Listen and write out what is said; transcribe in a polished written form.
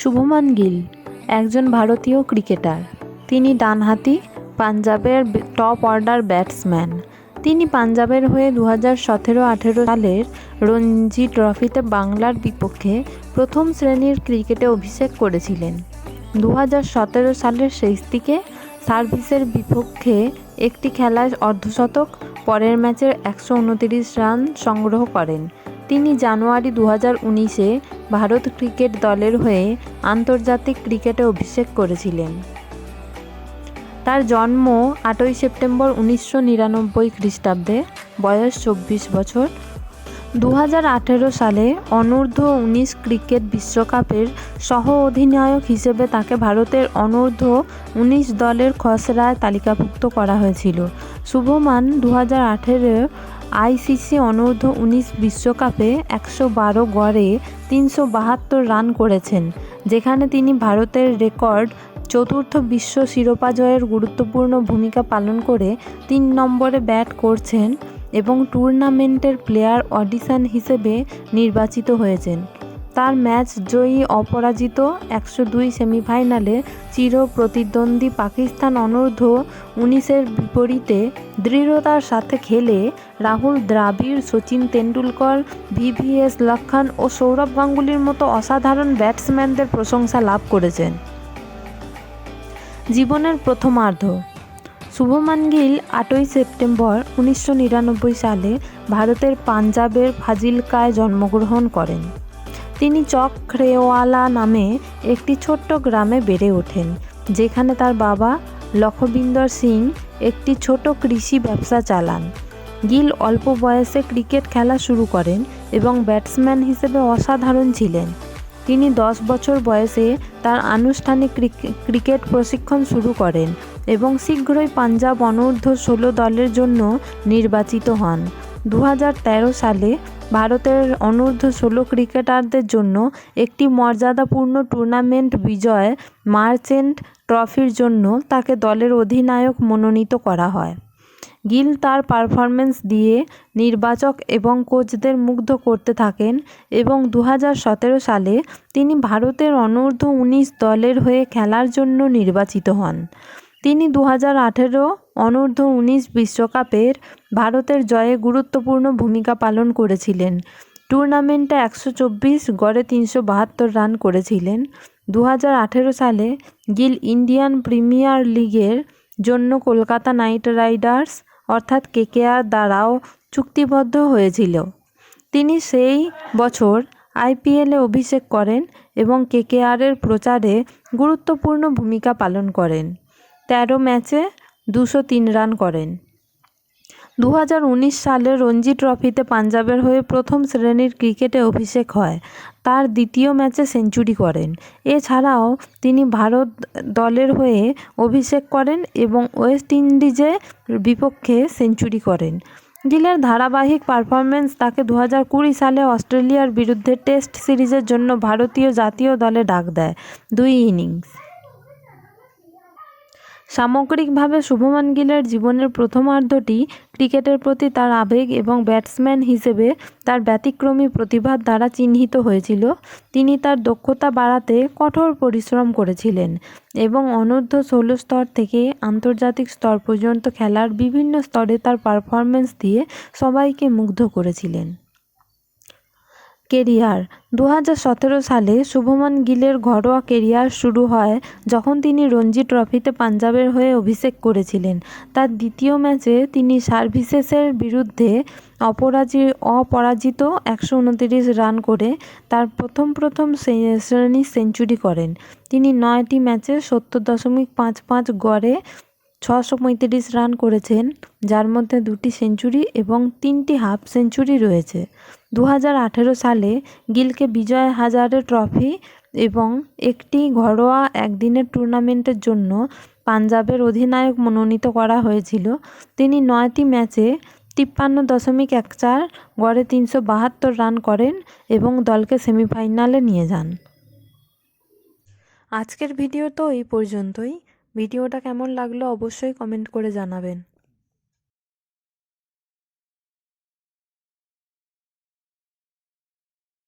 শুভমান গিল একজন ভারতীয় ক্রিকেটার। তিনি ডানহাতি পাঞ্জাবের টপ অর্ডার ব্যাটসম্যান। তিনি পাঞ্জাবের হয়ে 2017-18 সালের রঞ্জি ট্রফিতে বাংলার বিপক্ষে প্রথম শ্রেণীর ক্রিকেটে অভিষেক করেছিলেন। 2017 সালের শেষ দিকে সার্ভিসের বিপক্ষে একটি খেলায় অর্ধশতক, পরের ম্যাচে 129 রান সংগ্রহ করেন। তিনি জানুয়ারি 2019-এ ভারত ক্রিকেট দলের হয়ে আন্তর্জাতিক ক্রিকেটে অভিষেক করেছিলেন। তার জন্ম 8 সেপ্টেম্বর 1999 খ্রিস্টাব্দে, বয়স 24 বছর। 2018 সালে অনূর্ধ্ব-19 ক্রিকেট বিশ্বকাপের সহ অধিনায়ক হিসেবে তাকে ভারতের অনূর্ধ্ব-19 দলের খসড়ায় তালিকাভুক্ত করা হয়েছিল। শুভমান 2018 আইসিসি অনূর্ধ্ব-19 বিশ্বকাপে 112 গড়ে 372 রান করেছেন, যেখানে তিনি ভারতের রেকর্ড চতুর্থ বিশ্ব শিরোপা জয়ের গুরুত্বপূর্ণ ভূমিকা পালন করে 3 নম্বরে ব্যাট করছেন এবং টুর্নামেন্টের প্লেয়ার অডিশন হিসেবে নির্বাচিত হয়েছেন। তার ম্যাচ জয়ী অপরাজিত 102 সেমিফাইনালে চির প্রতিদ্বন্দ্বী পাকিস্তান অনূর্ধ্ব-19-এর বিপরীতে দৃঢ়তার সাথে খেলে রাহুল দ্রাবিড়, সচিন তেন্ডুলকর, ভিভিএস লক্ষ্মণ ও সৌরভ গাঙ্গুলির মতো অসাধারণ ব্যাটসম্যানদের প্রশংসা লাভ করেছেন। জীবনের প্রথমার্ধ। শুভমান গিল 8 সেপ্টেম্বর 1999 সালে ভারতের পাঞ্জাবের ফাজিলকায় জন্মগ্রহণ করেন। তিনি চকরেওয়ালা নামে একটি ছোট্ট গ্রামে বেড়ে ওঠেন, যেখানে তার বাবা লখবিন্দর সিং একটি ছোট কৃষি ব্যবসা চালান। গিল অল্প বয়সে ক্রিকেট খেলা শুরু করেন এবং ব্যাটসম্যান হিসেবে অসাধারণ ছিলেন। তিনি 10 বছর বয়সে তার আনুষ্ঠানিক ক্রিকেট প্রশিক্ষণ শুরু করেন এবং শীঘ্রই পাঞ্জাব অনূর্ধ্ব-16 দলের জন্য নির্বাচিত হন। 2013 সালে ভারতের অনূর্ধ্ব-16 ক্রিকেটারদের জন্য একটি মর্যাদাপূর্ণ টুর্নামেন্ট বিজয় মার্চেন্ট ট্রফির জন্য তাকে দলের অধিনায়ক মনোনীত করা হয়। গিল তার পারফরম্যান্স দিয়ে নির্বাচক এবং কোচদের মুগ্ধ করতে থাকেন এবং 2017 সালে তিনি ভারতের অনূর্ধ্ব-19 দলের হয়ে খেলার জন্য নির্বাচিত হন। তিনি 2018 অনূর্ধ্ব-19 বিশ্বকাপের ভারতের জয়ে গুরুত্বপূর্ণ ভূমিকা পালন করেছিলেন। টুর্নামেন্টে 124 গড়ে 372 রান করেছিলেন। 2018 সালে গিল ইন্ডিয়ান প্রিমিয়ার লিগের জন্য কলকাতা নাইট রাইডার্স অর্থাৎ কেকেআর দ্বারাও চুক্তিবদ্ধ হয়েছিল। তিনি সেই বছর আইপিএলে অভিষেক করেন এবং কেকেআরের প্রচারে গুরুত্বপূর্ণ ভূমিকা পালন করেন। 13 ম্যাচে 203 রান করেন। 2019 সালে রঞ্জি ট্রফিতে পাঞ্জাবের হয়ে প্রথম শ্রেণীর ক্রিকেটে অভিষেক হয়। তার দ্বিতীয় ম্যাচে সেঞ্চুরি করেন। এছাড়াও তিনি ভারত দলের হয়ে অভিষেক করেন এবং ওয়েস্ট ইন্ডিজের বিপক্ষে সেঞ্চুরি করেন। গিলের ধারাবাহিক পারফরম্যান্স তাকে 2020 সালে অস্ট্রেলিয়ার বিরুদ্ধে টেস্ট সিরিজের জন্য ভারতীয় জাতীয় দলে ডাক দেয়। 2 ইনিংস। সামগ্রিকভাবে শুভমান গিলের জীবনের প্রথমার্ধটি ক্রিকেটের প্রতি তার আবেগ এবং ব্যাটসম্যান হিসেবে তার ব্যতিক্রমী প্রতিভার দ্বারা চিহ্নিত হয়েছিল। তিনি তার দক্ষতা বাড়াতে কঠোর পরিশ্রম করেছিলেন এবং অনূর্ধ্ব-16 স্তর থেকে আন্তর্জাতিক স্তর পর্যন্ত খেলার বিভিন্ন স্তরে তার পারফরম্যান্স দিয়ে সবাইকে মুগ্ধ করেছিলেন। কেরিয়ার। 2017 সালে শুভমান গিলের ঘরোয়া কেরিয়ার শুরু হয় যখন তিনি রঞ্জি ট্রফিতে পাঞ্জাবের হয়ে অভিষেক করেছিলেন। তার দ্বিতীয় ম্যাচে তিনি সার্ভিসেসের বিরুদ্ধে অপরাজিত 129 রান করে তার প্রথম শ্রেণীর সেঞ্চুরি করেন। তিনি 9টি ম্যাচে 70.55 গড়ে 635 রান করেছেন, যার মধ্যে 2টি সেঞ্চুরি এবং 3টি হাফ সেঞ্চুরি রয়েছে। 2018 সালে গিলকে বিজয় হাজারে ট্রফি এবং একটি ঘরোয়া একদিনের টুর্নামেন্টের জন্য পাঞ্জাবের অধিনায়ক মনোনীত করা হয়েছিল। তিনি 9টি ম্যাচে 53.14 গড়ে 372 রান করেন এবং দলকে সেমিফাইনালে নিয়ে যান। আজকের ভিডিও তো এই পর্যন্তই। ভিডিওটা কেমন লাগলো অবশ্যই কমেন্ট করে জানাবেন।